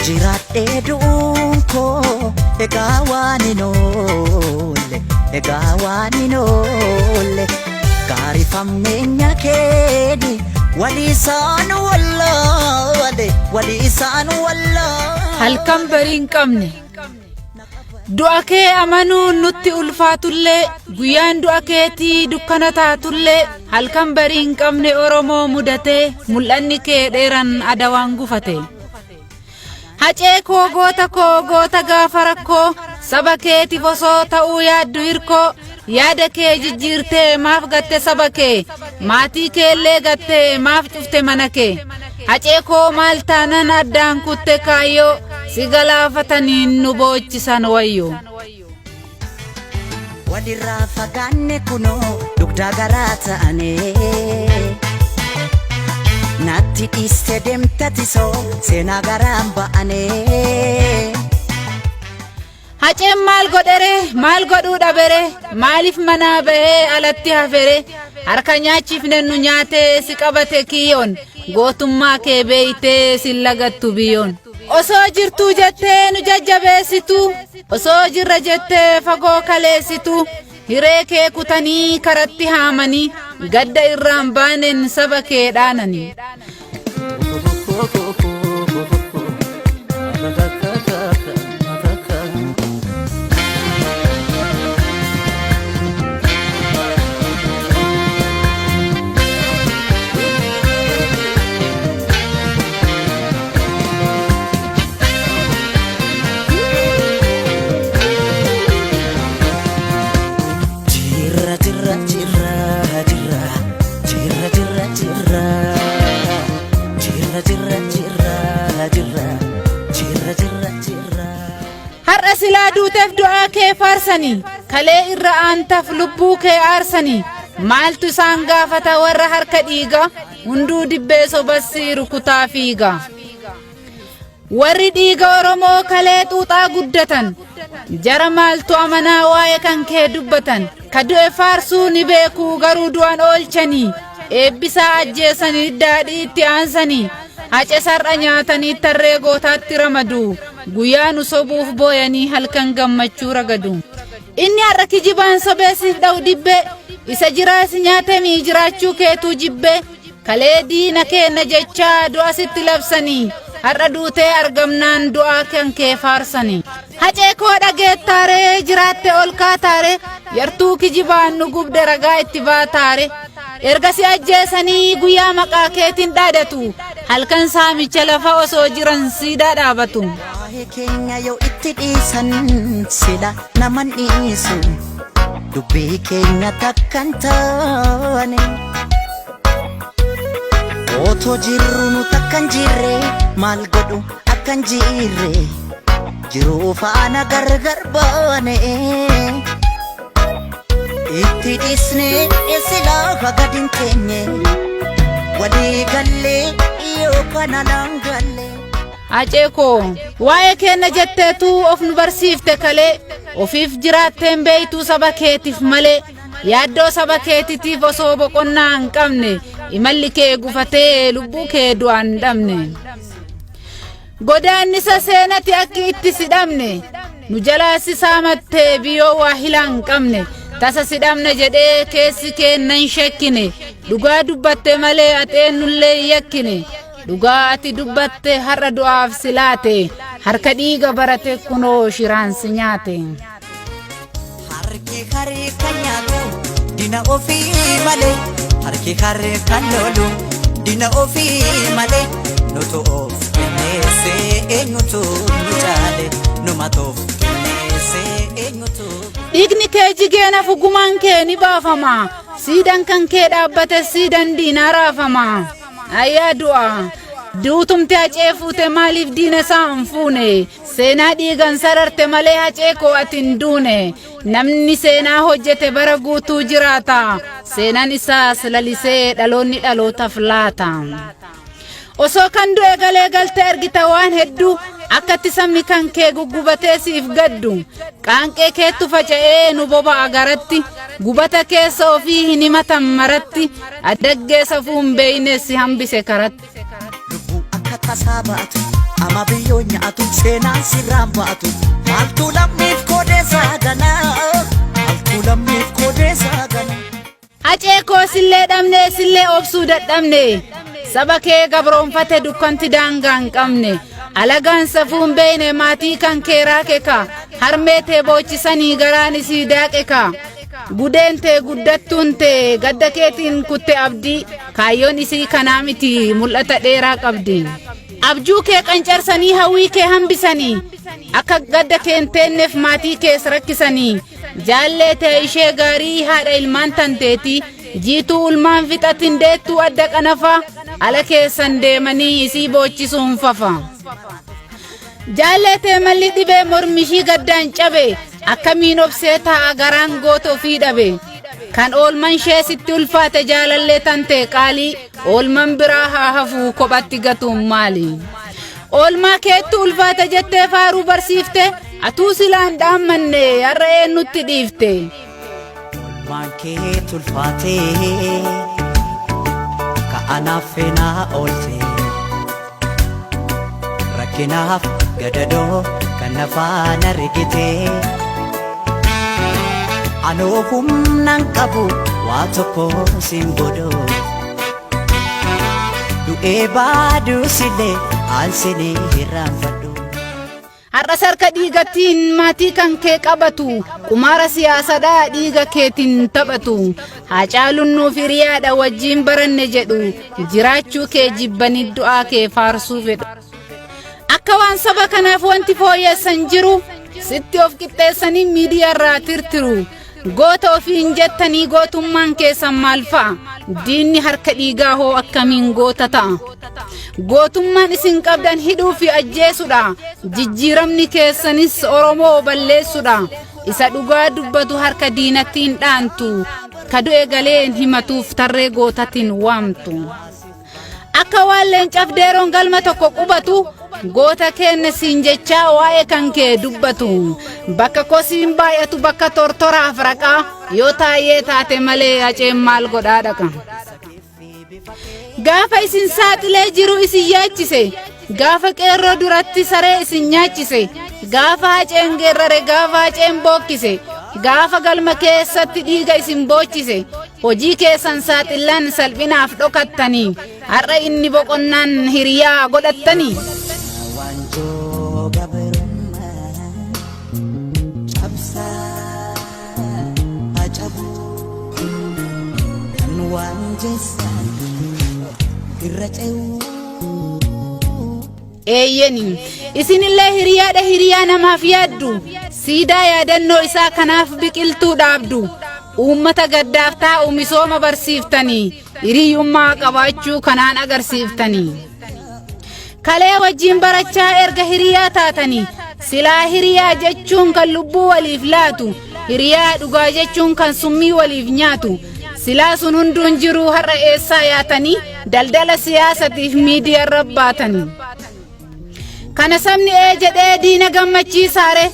Jiraadhe duunko egaa waan hin oolle gaarifameenya keeni waliisaan wallaa halkan bariin qabne du'a kee amanuu nutti ulfaatullee guyyaan du'a keetii dukkana taatullee halkan bariin qabne Oromoo mudatee mul'anni kee dheeran adawaan gufate hacee koo goota gaafa rakkoo saba keetiif osoo ta'uu yaaddu hirkoo yaada kee jijjiirtee maaf gatte saba kee maatii keellee gatte maaf cufte mana kee hacee koo maal taanan addaan kutte kaayyoo si galaafataniin nu boochisan wayyoo walirraa fagaanne kunoo dugdaa garaa ta'anee natti dhiiste deemtatisoo seenaa garaan ba'anee haceen maal godhere maal godhuu dhabere maaliif manaa bahee alatti hafere harka nyaachiifne nu nyaatee si qabate kiyyoon gootummaa kee beeytee si lagattu biyyoon osoo jirtuu jettee nu jajjabeessitu osoo jirra jettee fagoo kaleessitu hiree kee kutanii karatti haamanii gadda irraan baaneen saba kee dhaananii har'a silaa duuteef du'aa kee faarsanii kalee irra aantaaf lubbuu kee aarsanii maaltu isaan gaafata warra harka dhiiga hunduu dibbee sobassi rukutaa fiiga warri dhiiga Oromoo kalee xuuxaa guddatan jara maaltu amanaa waa'ee kan kee dubbatan ka du'e faarsuu ni beekuu garuu du'an oolchanii eebbisaa ajjeesanii daadhii itti aansanii hace sar'a nyaatanii tarree gootaatti ramadu guyyaa nu sobuuf booyanii halkan gammachuu ragadu inni har'a kijibaan sobeessiif dha'u dibbe isa jiraas nyaatamii jiraachuu keetuu jibbe kalee diina keenna jechaa du'a sitti labsanii har'a duutee argamnaan du'aa kan kee faarsanii hacee koo dhageettaare jiraatte ol kaataare yartuu kijibaan nu gubde ragaa itti baataare erga si ajjeesanii guyyaa maqaa keetiin dhaadatu halkan saamicha lafa osoo jiran siidaa dhaabatu keenya yoo itti dhiisan sila naman dhiisu dubbii keenya takkan taane otoo jirru nu takkan jirre maal godhu akkan jirre jiruu faana gargar baane itti dhiisne sila fagadin teenye walii gallee yoo kana langalle hacee koo waa'ee keenna jetteetu of nu barsiifte kalee ofiif jiraatteen beeytuu saba keetiif malee yaaddoo saba keetitiif osoo boqonnaa hin qabne imalli kee gufatee lubbuu kee du'aan dhabne godaannisa seenati akki itti sidhamne nu jalaa si saamattee biyyoo waa hilaa hin qabne tasa sidhamne jedhee keessi keenna hin shekkine dhugaa dubbatte malee axeennullee yakkine dhugaa ati dubbatte har'a du'aaf silaate harka dhiiga barate kunoo shiraan si nyaate harki haree kan nyaatu dina ofii malee harki haree kan lolu dina ofii malee nutu of kenneessee eenyutu nu caale numatuuf kenneessee eenyutu dhiigni kee jigeena fugumaan kee ni baafama siidan kan kee dhaabbate siidan diinaa raafama ayyaa du'a duutumte hacee fuute maaliif diina isaa hin fuune seenaa dhiigan sararte malee hacee koo atin duune namni seenaa hojjete bara guutuu jiraata seenaan isaas lalisee dhaloonni dhalootaaf laata osoo kan du'e galee galte ergita waan hedduu akkatti sabni kan kee guggubatee siif gaddu qaanqee keettu faca'ee nu boba'a garatti gubata keessa ofii hin himatan maratti addaggeessa fuun beeyne si hambise karatti lubbuu akka tasaa baatu ama biyyoo nyaatu seenaan sirraan baatu maaltu lammiif koodeessaa ganaa maaltu lammiif koodeessaa ganaa. Hacee koo sillee dhabne sillee obsuu dadhabne saba kee gabroonfate dukkanti daangaa hin qabne alagaan safuun beeyne maatii kan kee raakeka harmee tee boochisanii garaan isii daaqeka gudeen tee guddattuun tee gadda keetiin kutte abdii kaayyoon isii kanaa miti mul'ata dheeraa qabdi abjuu kee qancarsanii hawwii kee hambisanii akka gadda kee hin teenneef maatii kees rakkisanii jaallee tee ishee gaarii haadha ilmaan tanteeti jiituu ulmaan fixatin deettuu adda qanafa ala keessan deemanii isii boochisuun fafa jaallee tee malli dhibee mormishii gaddaan cabe akkamiin obsee taa'a garaan goota ofii dhabe kan oolman shee sitti ulfaate jaalallee tante qaalii oolman biraa haa hafuu kophatti gatuun maali oolmaa keetti ulfaate jettee faaruu barsiifte atuu silaan dhaammanne har'a eennutti dhiifte. Oolmaan keetti ulfaate ka'anaaf feenaa oolte rakkinaaf gadadoo kan nafaana rigite anoo humnaan qabu waa tokko siin godhoo du'ee baaduu sillee aansinii hirraanfadhu. Har'a sarka dhiigattiin maatii kan kee qabatu qumaara siyaasadhaa dhiiga keetiin taphatu Haacaaluun nuuf hiriyaadha wajjin baranne jedhu jiraachuu kee jibbanii du'aa kee faarsuu fedhu. Akka waan saba kanaaf wanti fooyyessan jiru sitti of qixxeessanii miidiyaarraa tirtiru goota ofiin jettanii gootummaan keessan maal fa'a diinni harka dhiigaa hoo akkamiin goota ta'a gootummaan isin qabdan hidhuu fi ajjeesudha jijjiiramni keessanis Oromoo balleessudha isa dhugaa dubbatu harka diinattiin dhaantu kadu'e galeen himatuuf tarree gootatiin waamtu akka waan leencaaf deeroon galma tokko qubatu goota keenne siin jechaa waa'ee kan kee dubbatu bakka kosiin baay'atu bakka tortoraaf raqaa yoo taayee taate malee haceen maal godhaa dhaqa gaafa isin saaxilee jiru isin yaachise gaafa qeerroo duratti saree isin nyaachise gaafa haceen geerrare gaafa haceen bookkise gaafa galma keessatti dhiiga isin boochise hojii keessan saaxilan salphinaaf dhokattanii har'a inni boqonnaan hiriyaa godhattanii. Eeyyeni isinillee hiriyaadha hiriyaa namaaf yaaddu siidaa yaadannoo isaa kanaaf biqiltuu dhaabdu uummata gaddaaf taa'u misooma barsiiftanii hiriyyummaa qabaachuu kanaan agarsiiftanii kalee wajjin barachaa erga hiriyaa taatanii silaa hiriyaa jechuun kan lubbuu waliif laatu hiriyaa dhugaa jechuun kan summii waliif nyaatu silaa sun hunduun jiru har'a eessaa yaatanii daldala siyaasatiif miidiyaarra baatanii kana sabni jedhee diina gammachiisaare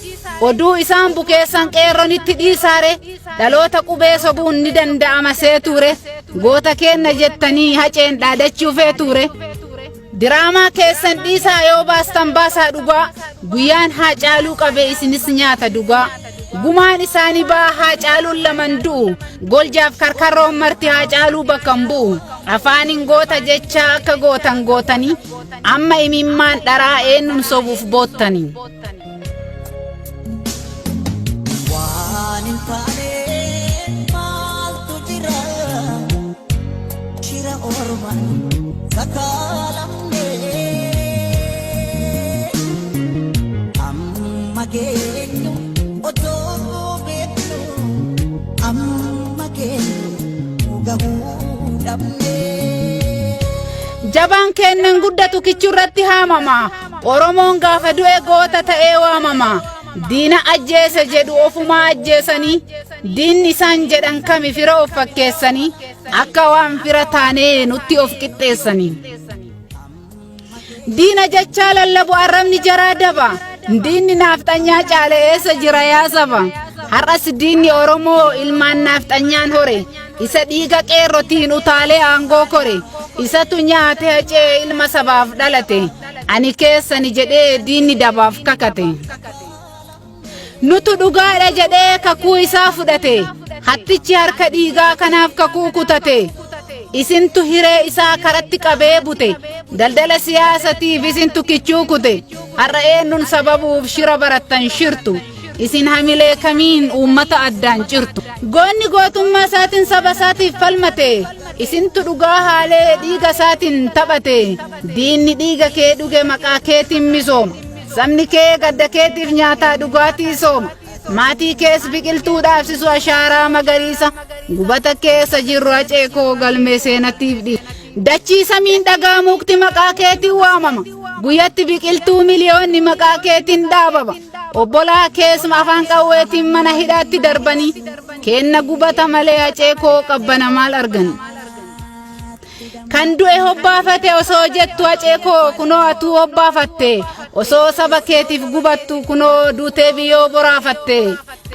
oduu isaan bukeessan qeerronitti dhiisaare dhaloota qubee sobuun ni danda'ama seetuure goota kenna jettanii haceen dhaadachuu feetuure diraamaa keessan dhiisaa yoo baastan baasaa dhugaa guyyaan Haacaaluu qabee isinis nyaata dhugaa gumaan isaanii baa Haacaaluun laman du'u goljaaf karkarroon marti Haacaaluu bakkan bu'u afaanin goota jechaa akka gootan gootanii amma imimmaan dharaa eenyuun sobuuf boottanii. Waan hin taane maaltu jira shira ormaan sakaalamne amma geenyu otoo beeknu amma geenyu gahuu dhabne. Jabaan kennan guddatu kichurratti haamama Oromoon gaafa du'e goota ta'ee waamama diina ajjeese jedhu ofumaa ajjeesanii diinni isaan jedhan kami fira of fakkeessanii akka waan fira taanee nutti of qixxeessanii diina jechaa lallabu arrabni jaraa daba diinni naafxanyaa caale eessa jira yaa saba har'as diinni Oromoo ilmaan naafxanyaan hore isa dhiiga qeerrotiin utaalee aangoo kore isatu nyaate hacee ilma sabaaf dhalate ani keessani jedhee diinni dabaaf kakate. Nutu dhugaadha jedhee kakuu isaa fudhate. Hattichi harka dhiigaa kanaaf kakuu kutate. Isintu hiree isaa karatti qabee bute. Daldala siyaasatiif isintu kichuu kute. Har'a eenyuun sababuuf shira barattan shirtu. Isin hamilee kamiin uummata addaan cirtu. Goonni gootummaa isaatiin saba isaatiif falmate. Isintu dhugaa haalee dhiiga isaatiin taphate. Diinni dhiiga kee dhuge maqaa keetiin misooma. Sabni kee gadda keetiif nyaataa dhugaatii sooma. Maatii kees biqiltuu dhaabsisu ashaaraa magariisa. Gubata keessa jirru aceekoo galmee seenatiif dhiisa. Dachii samiin dhagaa mukti maqaa keetiin waamama. Guyyatti biqiltuu miliyoonni maqaa keetiin dhaabama. Obbolaa keessuma afaan qawweetiin mana hidhaatti darbanii. Kenna gubata malee aceekoo qabbana maal argani. Kan du'e hobbaafate osoo jettu aceekoo kunoo atuu hobbaafatte. Osoo saba keetiif gubattu kunoo duutee biyyoo boraafatte.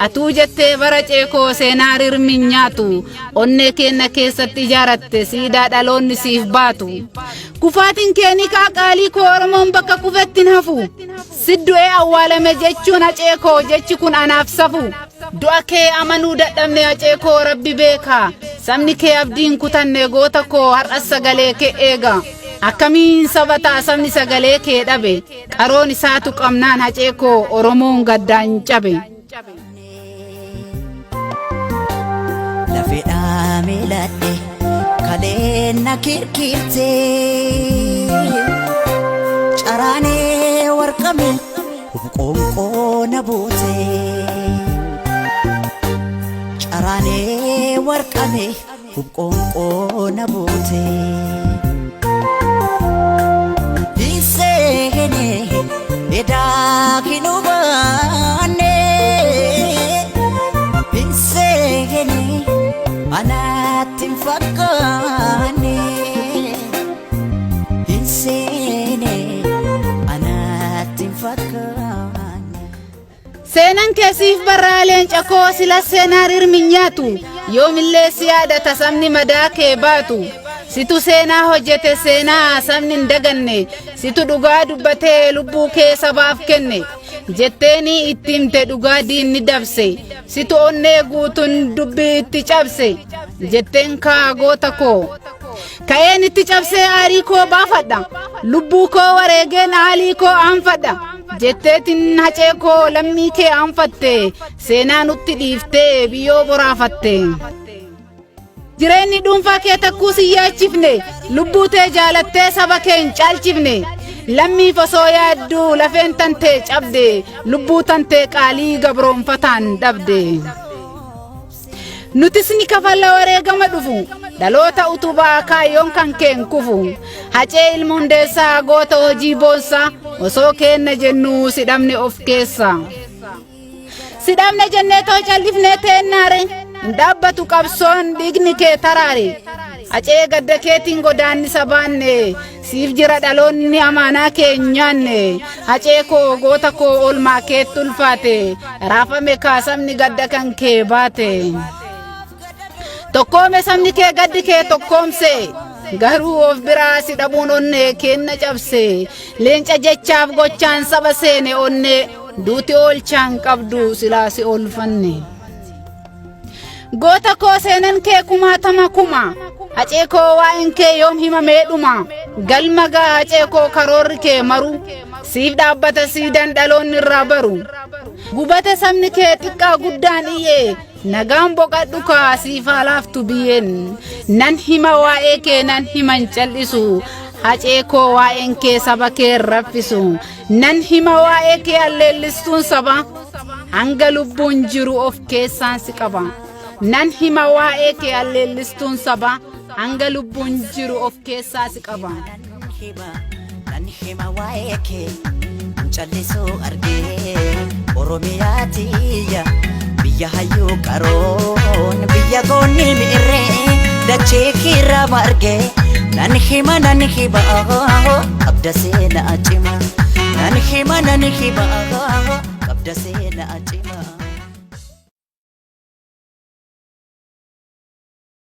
Atuu jettee bara ceekoo seenaa rirmin nyaatu. Onnee kenna keessatti ijaaratte siidaa dhaloonni siif baatu. Kufaatiin keeni qaaqaalii koo Oromoon bakka kufettiin hafu. Siddu'ee awwaalame jechuun aceekoo jechi kun anaaf safu. Du'a kee amanuu dadhabne aceekoo rabbi beeka. Sabni kee abdiin kutanne goota koo har'as sagalee kee eega. Akkamiin saba ta'a sabni sagalee kee dhabe. Qaroon isaatu qabnaan aceekoo Oromoon gaddaan cabe. Lafedhaa miiladhe kaleena kirkirte. Caraanee warqame qoonqoo na buute. Caraanee warqame qoonqoo na buute. Hiseene edaa kinubaane. Hiseene anaatiin fakkaane. Hiseene anaatiin fakkaane. Seenan keessiif barraaleen cakoo sila seenaa rirmin nyaatu. Yoomillee si yaadata sabni madaa kee baatu. Situ seenaa hojjete seenaa sabni hin daganne. Situ dhugaa dubbatee lubbuu kee sabaaf kenne. Jetteeni itti himte dhugaa diinni dabse. Situ onnee guutuun dubbii itti cabse. Jetteen kaa goota koo. Ka'een itti cabsee aarii koo baafadha. Lubbuu koo wareegeen aalii koo aanfadha. Jetteetiin haceekoo lammii kee aanfatte. Seenaa nutti dhiiftee biyyoo boraafatte. Jireenyi dhuunfaa kee takkuu si yaachifne. Lubbuu tee jaalattee saba kee hin caalchifne. Lammiif osoo yaaddu lafeen tantee cabde. Lubbuu tantee qaalii gabroonfataan dhabde. Nutis ni kafalla wareegama dhufu. Dhaloota utubaa kaayyoon kan keen kufu. Hacee ilma hundeessaa goota hojii boonsaa. Osoo kenna jennu sidhamne of keessa. Sidhamne jennee too callifnee teennaare. Dhaabbatu qabsoon dhiigni kee taraare. Hacee gadda keetiin godaanni sabaanne. Siif jira dhaloonni amaanaa kee nyaanne. Hacee koo goota koo olmaa keetti ulfaate. Raafame kaasamni gadda kan kee baate. Tokkoome sabni kee gaddi kee tokkoomse. Garuu of biraa si dhabuun onnee kenna cabse. Leenca jechaaf gochaan saba seene onnee. Duuti oolchaan qabdu silaa si oolfanne. Goota koo seenan kee kumaatama kuma. Hacee koo waa'een kee yoom himamee dhuma. Galma gaa hacee koo karoorri kee maru. Siif dhaabbata siidaan dhaloonni irraa baru. Gubata sabni kee xiqqaa guddaan iyyee. Nagaan boqadhu kaa siif haalaaftu biyyeen. Nan hima waa'ee kee nan himan cal'isu. Hacee koo waa'een kee saba kee raffisu. Nan hima waa'ee kee alleellistuun saba. Hanga lubbuun jiru of keessaan si qaba. Nan hima waa'ee kee alleellistuun saba. Hanga lubbuun jiru of keessaa si qaba. Nan hima waa'ee kee callisuu argee. Oromiyaa tiyya biyya hayyuu qaroon biyya goonni miirree. Dachee kiirra margee. Nan hima qabda seenaa cima. Nan hima qabda seenaa cima.